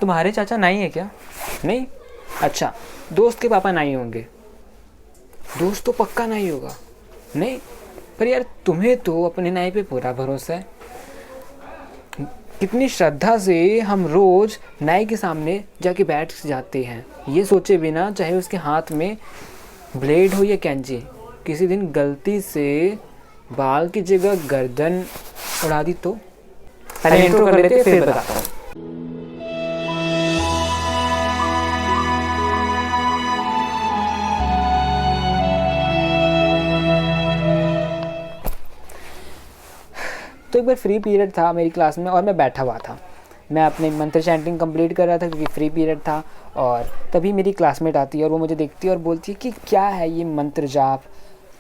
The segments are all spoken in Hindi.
तुम्हारे चाचा नाई है क्या? नहीं। अच्छा, दोस्त के पापा नाई होंगे? दोस्त तो पक्का नाई होगा। नहीं। पर यार तुम्हें तो अपने नाई पे पूरा भरोसा है। कितनी श्रद्धा से हम रोज नाई के सामने जाके बैठ जाते हैं, ये सोचे बिना चाहे उसके हाथ में ब्लेड हो या कैंची, किसी दिन गलती से बाल की जगह गर्दन उड़ा दी तो। पहले इंट्रो कर लेते फिर बताता हूँ। तो एक बार फ्री पीरियड था मेरी क्लास में और मैं बैठा हुआ था। मैं अपने मंत्र चैंटिंग कंप्लीट कर रहा था क्योंकि फ्री पीरियड था। और तभी मेरी क्लासमेट आती है और वो मुझे देखती है और बोलती है कि क्या है ये मंत्र जाप,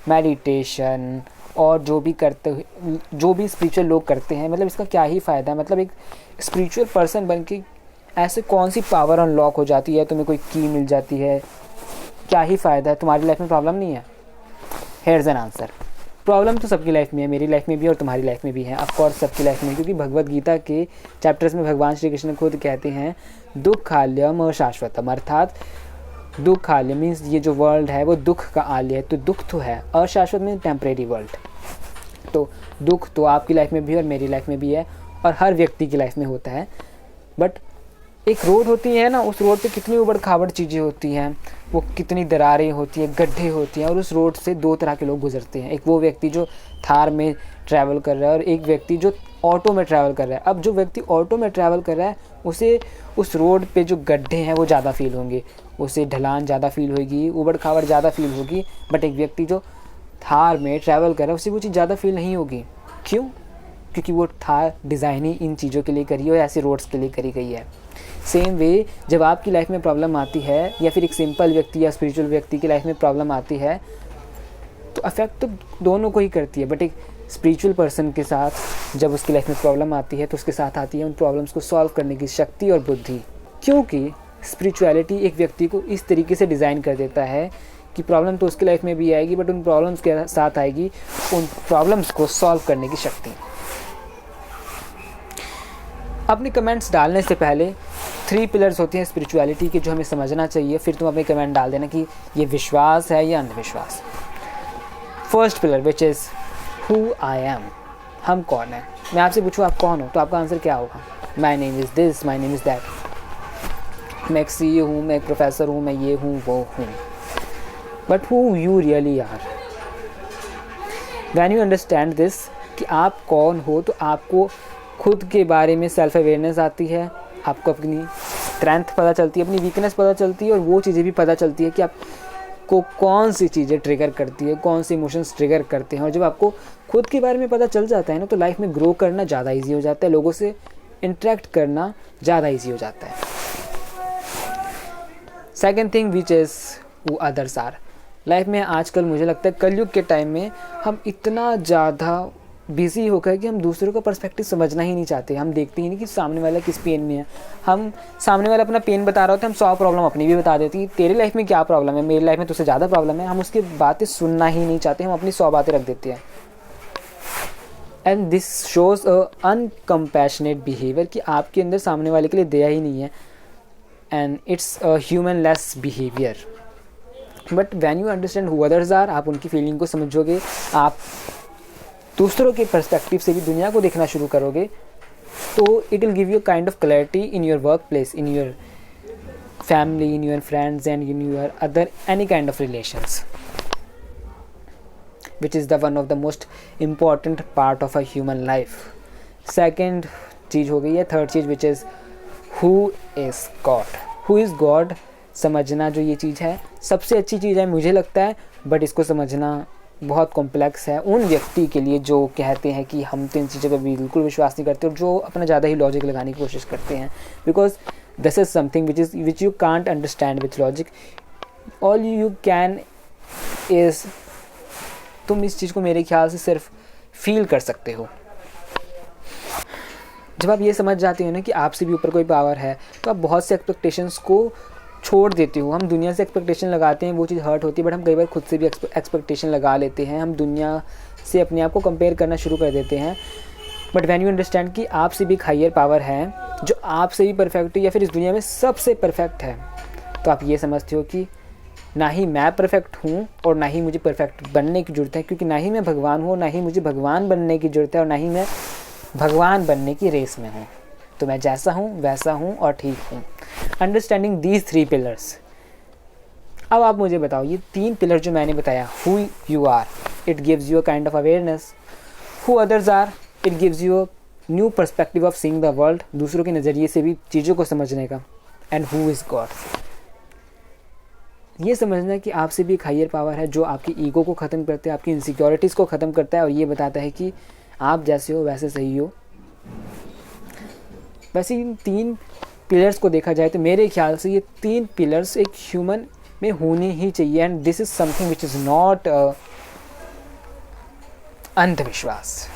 मेडिटेशन और जो भी स्पिरिचुअल लोग करते हैं, मतलब इसका क्या ही फ़ायदा है। मतलब एक स्पिरिचुअल पर्सन बन के ऐसे कौन सी पावर अनलॉक हो जाती है, तुम्हें कोई की मिल जाती है, क्या ही फ़ायदा है, तुम्हारी लाइफ में प्रॉब्लम नहीं है? Hairs an answer. प्रॉब्लम तो सबकी लाइफ में है, मेरी लाइफ में भी और तुम्हारी लाइफ में भी है, ऑफकोर्स सबकी लाइफ में, क्योंकि भगवत गीता के चैप्टर्स में भगवान श्री कृष्ण खुद कहते हैं दुःखालयम अशाश्वतम, अर्थात दुःखालय मीन्स ये जो वर्ल्ड है वो दुख का आलय है, तो दुख तो है, अशाश्वत मीन्स टेम्परेरी वर्ल्ड। तो दुख तो आपकी लाइफ में भी और मेरी लाइफ में भी है और हर व्यक्ति की लाइफ में होता है। बट एक रोड होती है ना, उस रोड पे कितनी उबड़ खाबड़ चीज़ें होती हैं, वो कितनी दरारें होती हैं, गड्ढे होती हैं, और उस रोड से दो तरह के लोग गुजरते हैं। एक वो व्यक्ति जो थार में ट्रैवल कर रहा है और एक व्यक्ति जो ऑटो में ट्रैवल कर रहा है। अब जो व्यक्ति ऑटो में ट्रैवल कर रहा है उसे उस रोड पे जो गड्ढे हैं वो ज़्यादा फील होंगे, उसे ढलान ज़्यादा फील होगी, उबड़ खाबड़ ज़्यादा फील होगी। बट एक व्यक्ति जो थार में ट्रैवल कर रहा है उसे वो चीज़ ज़्यादा फील नहीं होगी। क्यों? क्योंकि वो थार डिज़ाइन ही इन चीज़ों के लिए करी है और ऐसे रोड्स के लिए करी गई है। सेम वे जब आपकी लाइफ में प्रॉब्लम आती है या फिर एक सिंपल व्यक्ति या स्पिरिचुअल व्यक्ति की लाइफ में प्रॉब्लम आती है तो अफेक्ट तो दोनों को ही करती है। बट एक स्पिरिचुअल पर्सन के साथ जब उसकी लाइफ में प्रॉब्लम आती है तो उसके साथ आती है उन प्रॉब्लम्स को सॉल्व करने की शक्ति और बुद्धि, क्योंकि स्पिरिचुअलिटी एक व्यक्ति को इस तरीके से डिज़ाइन कर देता है कि प्रॉब्लम तो उसकी लाइफ में भी आएगी बट उन प्रॉब्लम्स के साथ आएगी उन प्रॉब्लम्स को सॉल्व करने की शक्ति। अपने कमेंट्स डालने से पहले 3 पिलर्स होती हैं स्पिरिचुअलिटी के जो हमें समझना चाहिए, फिर तुम अपने कमेंट डाल देना कि ये विश्वास है या अंधविश्वास। First pillar which is who I am, हम कौन हैं। मैं आपसे पूछूँ आप कौन हो तो आपका आंसर क्या होगा? My name is this, my name is that. मैं एक CEO हूँ, मैं एक प्रोफेसर हूँ, मैं ये हूँ वो हूँ। But who you really are, when you understand this कि आप कौन हो तो आपको खुद के बारे में सेल्फ अवेयरनेस आती है, आपको अपनी स्ट्रेंथ पता चलती है, अपनी वीकनेस पता चलती है और वो चीज़ें भी पता चलती है कि आपको कौन सी चीज़ें ट्रिगर करती है, कौन से इमोशंस ट्रिगर करते हैं। और जब आपको खुद के बारे में पता चल जाता है ना तो लाइफ में ग्रो करना ज़्यादा ईजी हो जाता है, लोगों से इंटरेक्ट करना ज़्यादा ईजी हो जाता है। सेकेंड थिंग विच इज़ वो अदर्स आर। लाइफ में आजकल मुझे लगता है कलयुग के टाइम में हम इतना ज़्यादा बिजी होकर कि हम दूसरों का पर्सपेक्टिव समझना ही नहीं चाहते। हम देखते ही नहीं कि सामने वाला किस पेन में है। हम सामने वाला अपना पेन बता रहा होता है, हम 100 प्रॉब्लम अपनी भी बता देती है। तेरे लाइफ में क्या प्रॉब्लम है, मेरी लाइफ में तुझसे ज़्यादा प्रॉब्लम है। हम उसकी बातें सुनना ही नहीं चाहते, हम अपनी 100 बातें रख देते हैं। And this shows a uncompassionate behaviour कि आपके अंदर सामने वाले के लिए दया ही नहीं है, and it's a human less behaviour. But when you understand who others are, आप उनकी फीलिंग को समझोगे, आप दूसरों के पर्सपेक्टिव से भी दुनिया को देखना शुरू करोगे, तो it will give you kind of clarity in your work place, in your family, in your friends and in your other any kind of relations, which is the one of the most important part of a human life. Second चीज़ हो गई है थर्ड चीज़ which is who is God. Who is God समझना जो ये चीज़ है सबसे अच्छी चीज़ है मुझे लगता है, बट इसको समझना बहुत कॉम्प्लेक्स है उन व्यक्ति के लिए जो कहते हैं कि हम तो इन चीज़ों पर बिल्कुल विश्वास नहीं करते और जो अपना ज़्यादा ही लॉजिक लगाने की कोशिश करते हैं। Because this is something which you can't understand with logic. All you can is, तुम इस चीज़ को मेरे ख्याल से सिर्फ फील कर सकते हो। जब आप ये समझ जाते हो ना कि आपसे भी ऊपर कोई पावर है तो आप बहुत से एक्सपेक्टेशंस को छोड़ देते हो। हम दुनिया से एक्सपेक्टेशन लगाते हैं, वो चीज़ हर्ट होती है, बट हम कई बार खुद से भी एक्सपेक्टेशन लगा लेते हैं। हम दुनिया से अपने आप को कंपेयर करना शुरू कर देते हैं। बट व्हेन यू अंडरस्टैंड कि आपसे भी एक हायर पावर है जो आपसे भी परफेक्ट है या फिर इस दुनिया में सबसे परफेक्ट है, तो आप ये समझते हो कि ना ही मैं परफेक्ट हूँ और ना ही मुझे परफेक्ट बनने की ज़रूरत है, क्योंकि ना ही मैं भगवान हूँ, ना ही मुझे भगवान बनने की ज़रूरत है, और ना ही मैं भगवान बनने की रेस में हूँ। तो मैं जैसा हूँ वैसा हूँ और ठीक हूँ। Understanding these 3 pillars. अब आप मुझे बताओ, ये 3 पिलर जो मैंने बताया, who you are, it gives you a kind of awareness. Who others are, it gives you a new perspective of seeing the world, दूसरों के नज़रिए से भी चीज़ों को समझने का। एंड हु इज़ गॉड, ये समझना कि आपसे भी एक हायर पावर है जो आपकी ईगो को ख़त्म करता है, आपकी इनसिक्योरिटीज़ को ख़त्म करता है, और ये बताता है कि आप जैसे हो वैसे सही हो। वैसे इन 3 पिलर्स को देखा जाए तो मेरे ख्याल से ये 3 पिलर्स एक ह्यूमन में होनी ही चाहिए। And this is something which is not अंधविश्वास।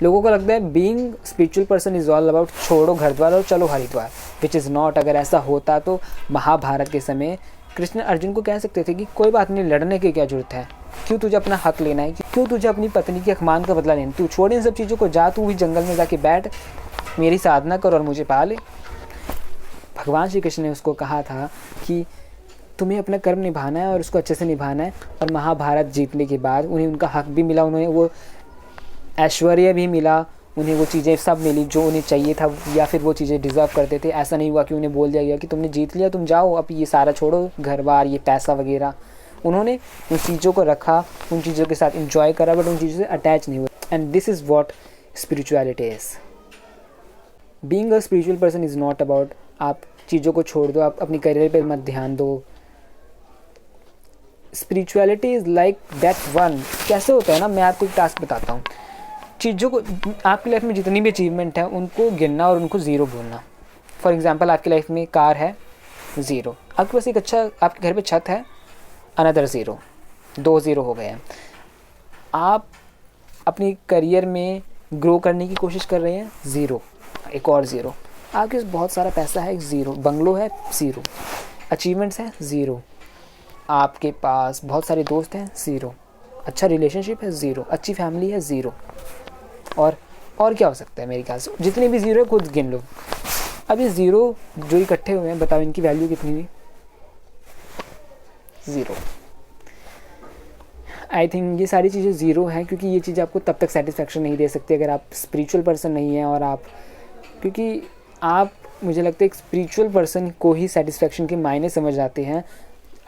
लोगों को लगता है being spiritual person is all about छोड़ो घर द्वार और चलो हरिद्वार, विच इज़ नॉट। अगर ऐसा होता तो महाभारत के समय कृष्ण अर्जुन को कह सकते थे कि कोई बात नहीं, लड़ने की क्या जरूरत है, क्यों तुझे अपना हक लेना है, क्यों तुझे अपनी पत्नी के अपमान का बदला लेना, तू छोड़ इन सब चीज़ों को, जा तू भी जंगल में जाके बैठ, मेरी साधना कर और मुझे पा ले। भगवान श्री कृष्ण ने उसको कहा था कि तुम्हें अपना कर्म निभाना है और उसको अच्छे से निभाना है। और महाभारत जीतने के बाद उन्हें उनका हक भी मिला, उन्हें वो ऐश्वर्य भी मिला, उन्हें वो चीज़ें सब मिली जो उन्हें चाहिए था या फिर वो चीज़ें डिज़र्व करते थे। ऐसा नहीं हुआ कि उन्हें बोल दिया गया कि तुमने जीत लिया, तुम जाओ अब ये सारा छोड़ो, घर बार, ये पैसा वगैरह। उन्होंने उन चीज़ों को रखा, उन चीज़ों के साथ इंजॉय करा, बट उन चीज़ों से अटैच नहीं हुए। And this is what spirituality is. Being a spiritual person is not about आप चीज़ों को छोड़ दो, आप अपनी करियर पर मत ध्यान दो। Spirituality is like that one. कैसे होता है ना, मैं आपको एक टास्क बताता हूँ। चीज़ों को, आपकी लाइफ में जितनी भी अचीवमेंट है उनको गिनना और उनको ज़ीरो बोलना। फॉर एग्जांपल, आपकी लाइफ में कार है, ज़ीरो। आपके पास एक अच्छा, आपके घर पे छत है, अनदर ज़ीरो, 2 ज़ीरो हो गए हैं। आप अपनी करियर में ग्रो करने की कोशिश कर रहे हैं, ज़ीरो, एक और ज़ीरो। आपके पास बहुत सारा पैसा है, ज़ीरो। बंगलो है, ज़ीरो। अचीवमेंट्स हैं, ज़ीरो। आपके पास बहुत सारे दोस्त हैं, ज़ीरो। अच्छा रिलेशनशिप है, ज़ीरो। अच्छी फैमिली है, ज़ीरो। और क्या हो सकता है मेरे ख्याल से, जितने भी ज़ीरो है खुद गिन लो। अब ये ज़ीरो जो इकट्ठे हुए हैं, बताओ इनकी वैल्यू कितनी हुई? ज़ीरो। आई थिंक ये सारी चीज़ें ज़ीरो हैं, क्योंकि ये चीज़ आपको तब तक सेटिस्फेक्शन नहीं दे सकती अगर आप स्पिरिचुअल पर्सन नहीं हैं। और आप, क्योंकि आप, मुझे लगता है एक स्पिरिचुअल पर्सन को ही सेटिस्फेक्शन के मायने समझ आते हैं।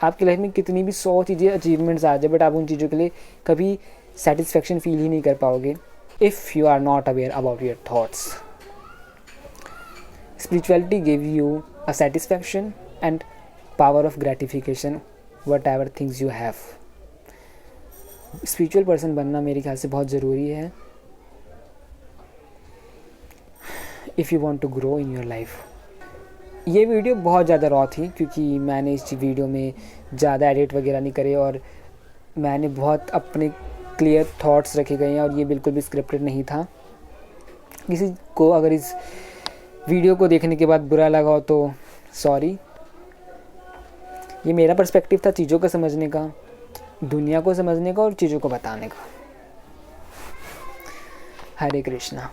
आपकी लाइफ में कितनी भी 100 चीज़ें, अचीवमेंट्स आ जाए, बट आप उन चीज़ों के लिए कभी सेटिस्फेक्शन फील ही नहीं कर पाओगे if you are not aware about your thoughts. Spirituality gives you a satisfaction and power of gratification whatever things you have. Spiritual person बनना मेरे ख्याल से बहुत ज़रूरी है if you want to grow in your life. ये वीडियो बहुत ज़्यादा रॉ थी, क्योंकि मैंने इस वीडियो में ज़्यादा एडिट वगैरह नहीं करे और मैंने बहुत अपने क्लियर थॉट्स रखे गए हैं, और ये बिल्कुल भी स्क्रिप्टेड नहीं था। किसी को अगर इस वीडियो को देखने के बाद बुरा लगा हो तो सॉरी। ये मेरा पर्सपेक्टिव था चीज़ों को समझने का, दुनिया को समझने का और चीज़ों को बताने का। हरे कृष्णा।